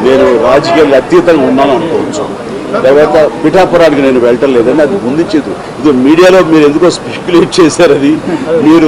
నేను రాజకీయాలకు అతీతంగా ఉన్నాను అనుకోవచ్చు. తర్వాత పిఠాపురానికి నేను వెళ్ళటం లేదని అది ముందుంచేది. ఇది మీడియాలో మీరు ఎందుకో స్పెక్యులేట్ చేశారు, అది మీరు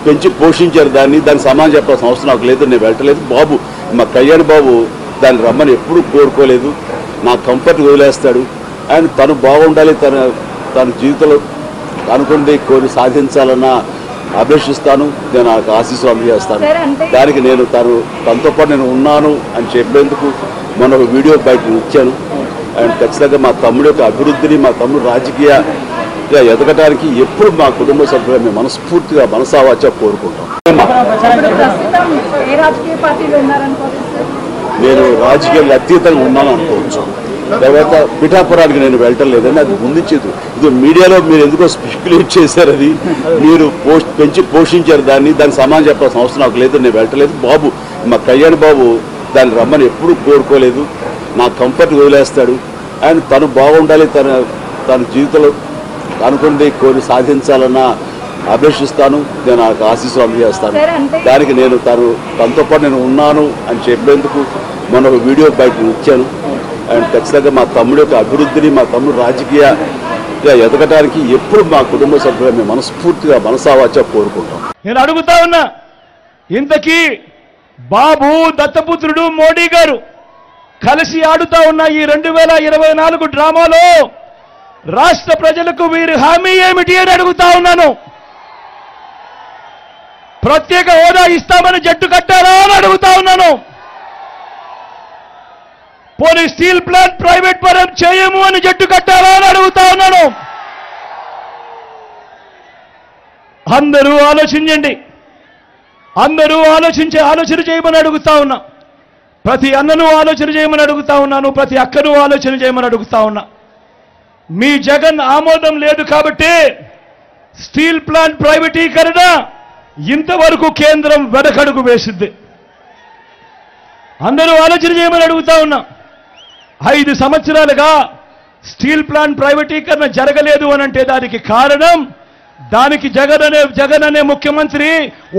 పెంచి పోషించారు దానికి సమాధానం చెప్పాల్సిన అవసరం నాకు లేదు. నేను వెళ్ళటలేదు. బాబు మా కళ్యాణ్ బాబు దాన్ని రమ్మని ఎప్పుడూ కోరుకోలేదు. నా కంఫర్ట్ వదిలేస్తాడు. అండ్ తను బాగుండాలి, తన జీవితంలో అనుకున్నది కోరి సాధించాలన్న అభిలషిస్తాను. నేను నాకు ఆశీస్సులు అందజేస్తాను. దానికి నేను తనతో పాటు నేను ఉన్నాను అని చెప్పేందుకు మొన్న ఒక వీడియో బయట ఇచ్చాను. అండ్ ఖచ్చితంగా మా తమ్ముడు యొక్క అభివృద్ధిని, మా తమ్ముడు రాజకీయంగా ఎదగడానికి ఎప్పుడు మా కుటుంబ సభ్యులు మేము మనస్ఫూర్తిగా మనసావాచ కోరుకుంటాం. నేను రాజకీయాలకు అతీతంగా ఉన్నాను అనుకోవచ్చు. తర్వాత పిఠాపురానికి నేను వెళ్ళటం లేదని అది ముందుంచేది. ఇది మీడియాలో మీరు ఎందుకో స్పెక్యులేట్ చేశారు, అది మీరు పెంచి పోషించారు దానికి సమాధానం చెప్పాల్సిన అవసరం నాకు లేదు. నేను వెళ్ళటలేదు. బాబు మా కళ్యాణ్ బాబు దాన్ని రమ్మని ఎప్పుడూ కోరుకోలేదు. నా కంఫర్ట్ వదిలేస్తాడు. అండ్ తను బాగుండాలి, తన జీవితంలో అనుకున్నది కోరి సాధించాలన్న అభిలషిస్తాను. నేను నాకు ఆశీస్సులు అందజేస్తాను. దానికి నేను తనతో పాటు నేను ఉన్నాను అని చెప్పేందుకు మొన్న ఒక వీడియో బయట ఇచ్చాను. అండ్ ఖచ్చితంగా మా తమ్ముడు యొక్క అభివృద్ధిని, మా తమ్ముడు రాజకీయంగా ఎదగడానికి ఎప్పుడు మా కుటుంబ సభ్యులు మేము మనస్ఫూర్తిగా మనసావాచ కోరుకుంటాం. నేను అడుగుతా ఉన్నా, ఇంతకీ బాబు దత్తపుత్రుడు మోడీ గారు కలిసి ఆడుతా ఉన్న ఈ 2024 డ్రామాలో రాష్ట్ర ప్రజలకు వీరి హామీ ఏమిటి అని అడుగుతా ఉన్నాను. ప్రత్యేక హోదా ఇస్తామని జట్టు కట్టారా అని అడుగుతా ఉన్నాను. పోనీ స్టీల్ ప్లాంట్ ప్రైవేట్ పరం చేయము అని జట్టు కట్టారా అని అడుగుతా ఉన్నాను. అందరూ ఆలోచించండి. అందరూ ఆలోచన చేయమని అడుగుతా ఉన్నా. ప్రతి అన్నను ఆలోచన చేయమని అడుగుతా ఉన్నాను. ప్రతి అక్కను ఆలోచన చేయమని అడుగుతా ఉన్నా. మీ జగన్ ఆమోదం లేదు కాబట్టి స్టీల్ ప్లాంట్ ప్రైవేటీకరణ ఇంతవరకు కేంద్రం వెనకడుగు వేసింది. అందరూ ఆలోచన చేయమని అడుగుతా ఉన్నా. 5 సంవత్సరాలుగా స్టీల్ ప్లాంట్ ప్రైవేటీకరణ జరగలేదు అనంటే దానికి కారణం, దానికి జగన్ అనే ముఖ్యమంత్రి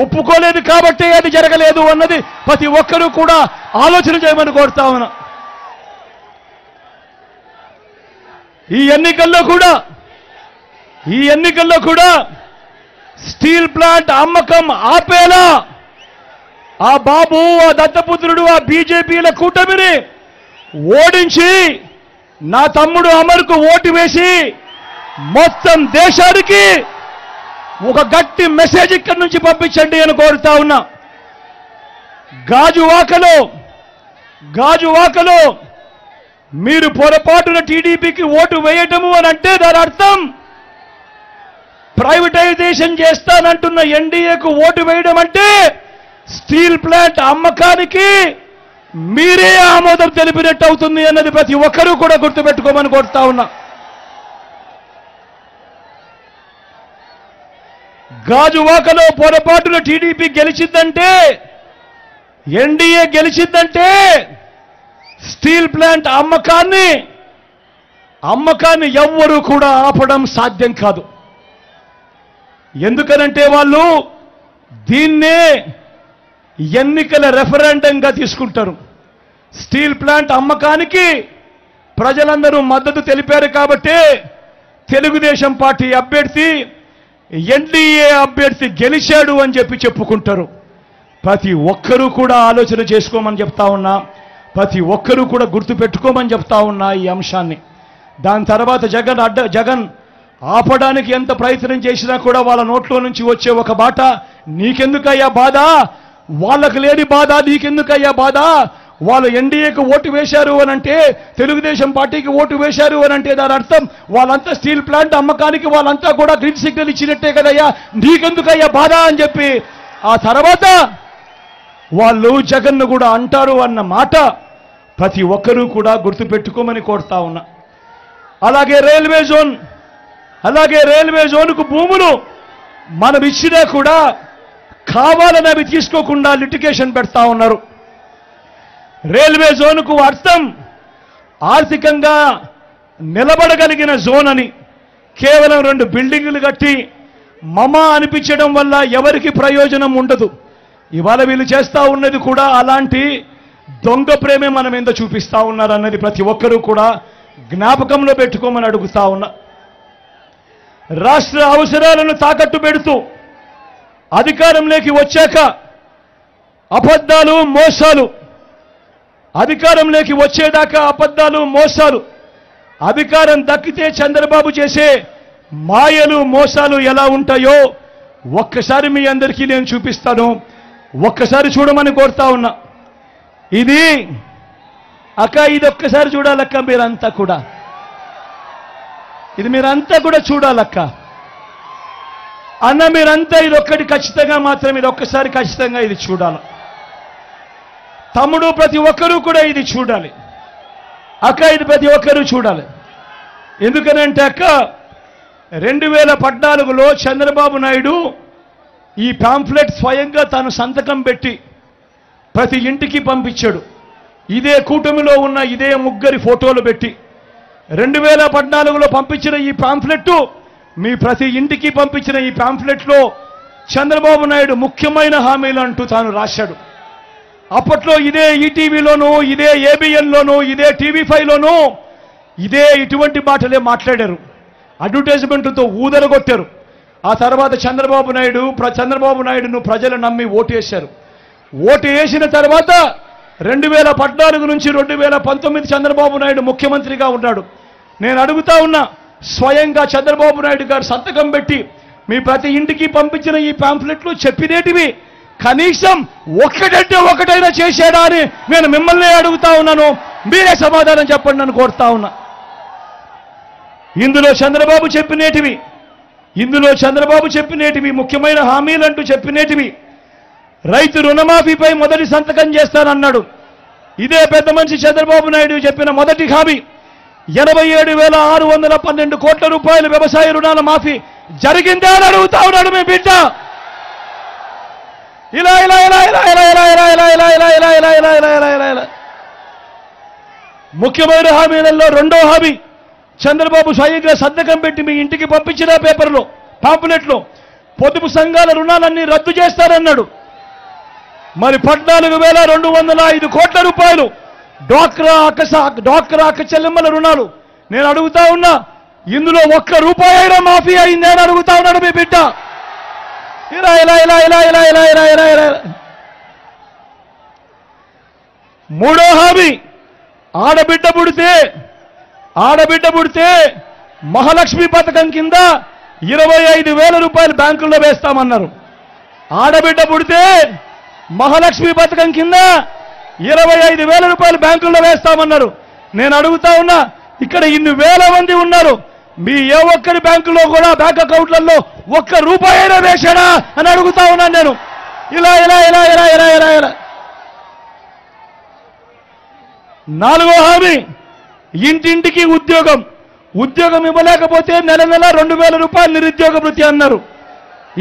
ఒప్పుకోలేదు కాబట్టి అది జరగలేదు అన్నది ప్రతి ఒక్కరూ కూడా ఆలోచన చేయమని కోరుతా ఉన్నా. ఈ ఎన్నికల్లో కూడా స్టీల్ ప్లాంట్ అమ్మకం ఆపేలా ఆ బాబు, ఆ దత్తపుత్రుడు, ఆ బీజేపీల కూటమిని ఓడించి నా తమ్ముడు అమర్కు ఓటు వేసి మొత్తం దేశానికి ఒక గట్టి మెసేజ్ ఇక్కడి నుంచి పంపించండి అని కోరుతా ఉన్నా. గాజువాకలో మీరు పొరపాటున టీడీపీకి ఓటు వేయటము అని అంటే దాని అర్థం ప్రైవేటైజేషన్ చేస్తానంటున్న ఎన్డీఏకు ఓటు వేయడం అంటే స్టీల్ ప్లాంట్ అమ్మకానికి మీరే ఆమోదం తెలిపినట్టు అవుతుంది అన్నది ప్రతి ఒక్కరూ కూడా గుర్తుపెట్టుకోమని కోరుతా ఉన్నా. గాజువాకలో పొరపాటున టీడీపీ గెలిచిందంటే, ఎన్డీఏ గెలిచిందంటే స్టీల్ ప్లాంట్ అమ్మకాన్ని ఎవ్వరూ కూడా ఆపడం సాధ్యం కాదు. ఎందుకనంటే వాళ్ళు దీన్నే ఎన్నికల రెఫరెండంగా తీసుకుంటారు. స్టీల్ ప్లాంట్ అమ్మకానికి ప్రజలందరూ మద్దతు తెలిపారు కాబట్టి తెలుగుదేశం పార్టీ అభ్యర్థి, ఎన్డీఏ అభ్యర్థి గెలిచాడు అని చెప్పుకుంటారు. ప్రతి ఒక్కరూ కూడా ఆలోచన చేసుకోమని చెప్తా ఉన్నా. ప్రతి ఒక్కరూ కూడా గుర్తుపెట్టుకోమని చెప్తా ఉన్నా ఈ అంశాన్ని. దాని తర్వాత జగన్ ఆపడానికి ఎంత ప్రయత్నం చేసినా కూడా వాళ్ళ నోట్లో నుంచి వచ్చే ఒక బాట, నీకెందుకయ్యా బాధ, వాళ్ళకు లేని బాధ నీకెందుకయ్యా బాధ, వాళ్ళు ఎన్డీఏకు ఓటు వేశారు అనంటే, తెలుగుదేశం పార్టీకి ఓటు వేశారు అనంటే దాని అర్థం వాళ్ళంతా స్టీల్ ప్లాంట్ అమ్మకానికి వాళ్ళంతా కూడా గ్రీన్ సిగ్నల్ ఇచ్చినట్టే కదయ్యా, నీకెందుకయ్యా బాధ అని చెప్పి ఆ తర్వాత వాళ్ళు జగన్ను కూడా అంటారు అన్న మాట ప్రతి ఒక్కరూ కూడా గుర్తుపెట్టుకోమని కోరుతా ఉన్నా. అలాగే రైల్వే జోన్కు భూములు మనం ఇచ్చినా కూడా కావాలని అవి తీసుకోకుండా లిటిగేషన్ పెడతా ఉన్నారు. రైల్వే జోన్కు అర్థం ఆర్థికంగా నిలబడగలిగిన జోన్ అని, కేవలం 2 బిల్డింగులు కట్టి మమ అనిపించడం వల్ల ఎవరికి ప్రయోజనం ఉండదు. ఇవాళ వీళ్ళు చేస్తూ ఉన్నది కూడా అలాంటి దొంగ ప్రేమే మన మీద చూపిస్తూ ఉన్నారన్నది ప్రతి ఒక్కరూ కూడా జ్ఞాపకంలో పెట్టుకోమని అడుగుతా ఉన్నా. రాష్ట్ర అవసరాలను తాకట్టు పెడుతూ అధికారంలోకి వచ్చాక అబద్ధాలు మోసాలు, అధికారంలోకి వచ్చేదాకా అబద్ధాలు మోసాలు, అధికారం దక్కితే చంద్రబాబు చేసే మాయలు మోసాలు ఎలా ఉంటాయో ఒక్కసారి మీ అందరికీ నేను చూపిస్తాను. ఒక్కసారి చూడమని కోరుతా ఉన్నా. ఇది అక్క, ఇది ఒక్కసారి చూడాలక్క, మీరంతా కూడా ఇది మీరంతా కూడా చూడాలక్క. అన్న మీరంతా ఇది ఒక్కటి ఖచ్చితంగా మాత్రం ఇది ఒక్కసారి ఖచ్చితంగా ఇది చూడాలి. తమ్ముడు ప్రతి ఒక్కరూ కూడా ఇది చూడాలి. అక్క ఇది ప్రతి ఒక్కరూ చూడాలి. ఎందుకనంటే అక్క 2014లో చంద్రబాబు నాయుడు ఈ పాంఫ్లెట్ స్వయంగా తాను సంతకం పెట్టి ప్రతి ఇంటికి పంపించాడు. ఇదే కూటమిలో ఉన్న ఇదే ముగ్గురి ఫోటోలు పెట్టి 2014లో పంపించిన ఈ పాంఫ్లెట్, మీ ప్రతి ఇంటికి పంపించిన ఈ పాంఫ్లెట్లో చంద్రబాబు నాయుడు ముఖ్యమైన హామీలు అంటూ తాను రాశాడు. అప్పట్లో ఇదే ఈటీవీలోనూ, ఇదే ఏబిఎన్లోనూ, ఇదే టీవీ5లోనూ ఇదే ఇటువంటి మాటలే మాట్లాడారు. అడ్వర్టైజ్మెంట్లతో ఊదరగొట్టారు. ఆ తర్వాత చంద్రబాబు నాయుడును ప్రజలు నమ్మి ఓటేశారు. ఓటు వేసిన తర్వాత 2014 నుంచి 2019 చంద్రబాబు నాయుడు ముఖ్యమంత్రిగా ఉన్నాడు. నేను అడుగుతా ఉన్నా, స్వయంగా చంద్రబాబు నాయుడు గారు సంతకం పెట్టి మీ ప్రతి ఇంటికి పంపించిన ఈ పాంఫ్లెట్లు చెప్పినేటివి కనీసం ఒక్కటంటే ఒకటైనా చేశాడా అని నేను మిమ్మల్ని అడుగుతా ఉన్నాను. మీరే సమాధానం చెప్పండి అని కోరుతా ఉన్నా. ఇందులో చంద్రబాబు చెప్పినేటివి ముఖ్యమైన హామీలంటూ చెప్పినేటివి, రైతు రుణమాఫీపై మొదటి సంతకం చేస్తానన్నాడు. ఇదే పెద్ద మనిషి చంద్రబాబు నాయుడు చెప్పిన మొదటి హామీ 87,612 కోట్ల రూపాయల వ్యవసాయ రుణాల మాఫీ జరిగిందా అని అడుగుతా ఉన్నాడు మీ బిడ్డ. ఇలా ఇలా ఇలా ఇలా ఇలా ఇలా ఇలా ఇలా ఇలా ఇలా ఇలా ఇలా ఇలా ఇలా ఇలా ఇలా ముఖ్యమైన హామీలలో రెండో హామీ చంద్రబాబు స్వయంగా సంతకం పెట్టి మీ ఇంటికి పంపించిన పేపర్లో పాంపులెట్లో పొదుపు సంఘాల రుణాలన్నీ రద్దు చేస్తారన్నాడు. మరి 14,205 కోట్ల రూపాయలు డ్వాక్రా అక్క చెల్లెమ్మల రుణాలు. నేను అడుగుతా ఉన్నా, ఇందులో ఒక్క రూపాయి అయినా మాఫీ అయింది అని అడుగుతా ఉన్నాడు మీ బిడ్డ. ఇలా ఇలా ఇలా ఇలా ఇలా ఇలా ఇలా ఇలా ఇలా మూడో హామీ ఆడబిడ్డ పుడితే మహాలక్ష్మి పథకం కింద 25,000 రూపాయలు బ్యాంకుల్లో వేస్తామన్నారు. ఆడబిడ్డ పుడితే మహాలక్ష్మి పథకం కింద 25,000 రూపాయలు బ్యాంకుల్లో వేస్తామన్నారు. నేను అడుగుతా ఉన్నా, ఇక్కడ ఇన్ని వేల మంది ఉన్నారు, మీ ఏ ఒక్కరి బ్యాంకులో కూడా బ్యాంక్ అకౌంట్లలో ఒక్క రూపాయి అయినా వేశాడా అని అడుగుతా ఉన్నాను నేను. ఇలా ఇలా ఇలా ఇలా ఇలా ఇలా ఇలా నాలుగో హామీ ఇంటింటికి ఉద్యోగం ఇవ్వలేకపోతే నెల 2,000 రూపాయలు నిరుద్యోగ భృతి అన్నారు.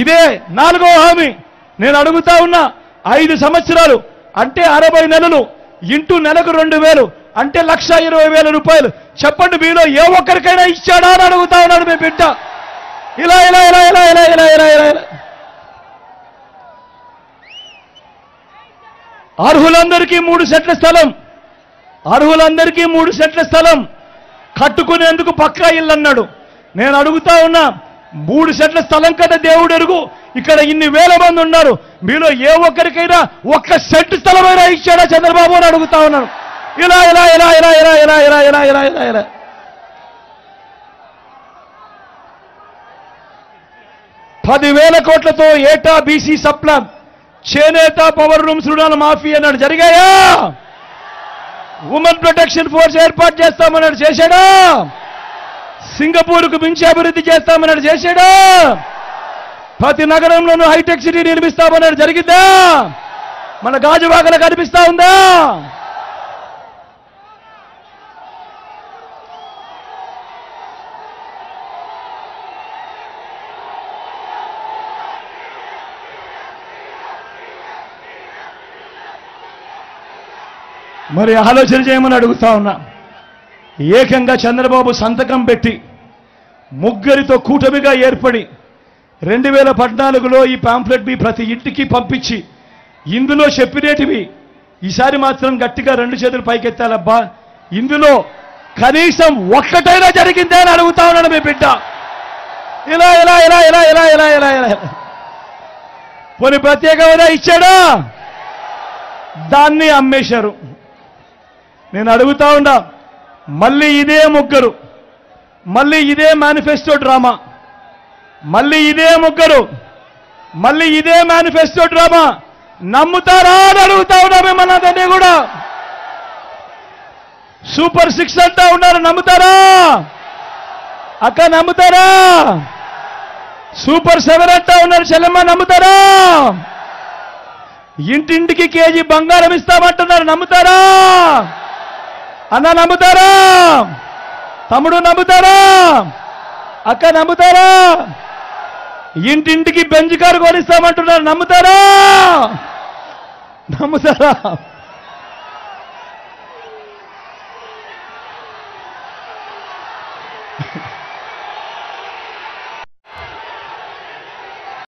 ఇదే నాలుగో హామీ. నేను అడుగుతా ఉన్నా, 5 సంవత్సరాలు అంటే 60 నెలలు ఇంటూ నెలకు 2,000 అంటే 1,20,000 రూపాయలు. చెప్పండి, మీలో ఏ ఒక్కరికైనా ఇచ్చాడా అని అడుగుతా ఉన్నాడు మీ బిడ్డ. ఇలా ఇలా ఇలా ఇలా ఇలా ఇలా ఇలా ఇలా ఇలా అర్హులందరికీ 3 సెంట్ల స్థలం కట్టుకునేందుకు పక్కా ఇల్లు అన్నాడు. నేను అడుగుతా ఉన్నా, 3 సెంట్ల స్థలం కదా దేవుడు ఎరుగు, ఇక్కడ ఇన్ని వేల మంది ఉన్నారు, మీలో ఏ ఒక్కరికైనా 1 సెంటు స్థలమైనా ఇచ్చాడా చంద్రబాబు అని అడుగుతా ఉన్నాను. ఇలా ఇలా ఇలా ఇలా ఇలా ఇలా ఇలా ఇలా ఇలా ఇలా ఇలా 10,000 కోట్లతో ఏటా బీసీ సప్లాన్, చేనేత పవర్ రూమ్స్ రుణాల మాఫీ అన్నాడు. జరిగాయా? ఉమెన్ ప్రొటెక్షన్ ఫోర్స్ ఏర్పాటు చేస్తామన్నాడు. చేశాడా? సింగపూర్కు మించి అభివృద్ధి చేస్తామన్నాడు. చేశాడా? ప్రతి నగరంలోనూ హైటెక్ సిటీ నిర్మిస్తామన్నాడు. జరిగిందా? మన గాజువాకలో కనిపిస్తా ఉందా? మరి ఆలోచన చేయమని అడుగుతా ఉన్నా. ఏకంగా చంద్రబాబు సంతకం పెట్టి ముగ్గురితో కూటమిగా ఏర్పడి 2014లో ఈ పాంఫ్లెట్ మీ ప్రతి ఇంటికి పంపించి ఇందులో చెప్పినేటివి ఈసారి మాత్రం గట్టిగా 2 చేతులు పైకెత్తాలబ్బా, ఇందులో కనీసం ఒక్కటైనా జరిగిందే అని అడుగుతా ఉన్నాడు మీ బిడ్డ. ఇలా ఇలా ఇలా ఇలా ఇలా ఇలా ఇలా ఇలా పోనీ ప్రత్యేక హోదా ఇచ్చాడా? దాన్ని అమ్మేశారు. నేను అడుగుతా ఉన్నా, మళ్ళీ ఇదే ముగ్గురు, మళ్ళీ ఇదే మేనిఫెస్టో డ్రామా, మళ్ళీ ఇదే ముగ్గురు, మళ్ళీ ఇదే మేనిఫెస్టో డ్రామా నమ్ముతారా అని అడుగుతా ఉన్నా మిమ్మల్ని అందరినీ కూడా. సూపర్ 6 అంటా ఉన్నారు, నమ్ముతారా? అక్క నమ్ముతారా? సూపర్ 7 అంటా ఉన్నారు, చెల్లెమ్మ నమ్ముతారా? ఇంటింటికి కేజీ బంగారం ఇస్తామంటున్నారు, నమ్ముతారా? అన్న నమ్ముతారా? తమ్ముడు నమ్ముతారా? అక్క నమ్ముతారా? ఇంటింటికి బెంజ్ కారు కొనిస్తామంటున్నారు, నమ్ముతారా? నమ్ముతారా?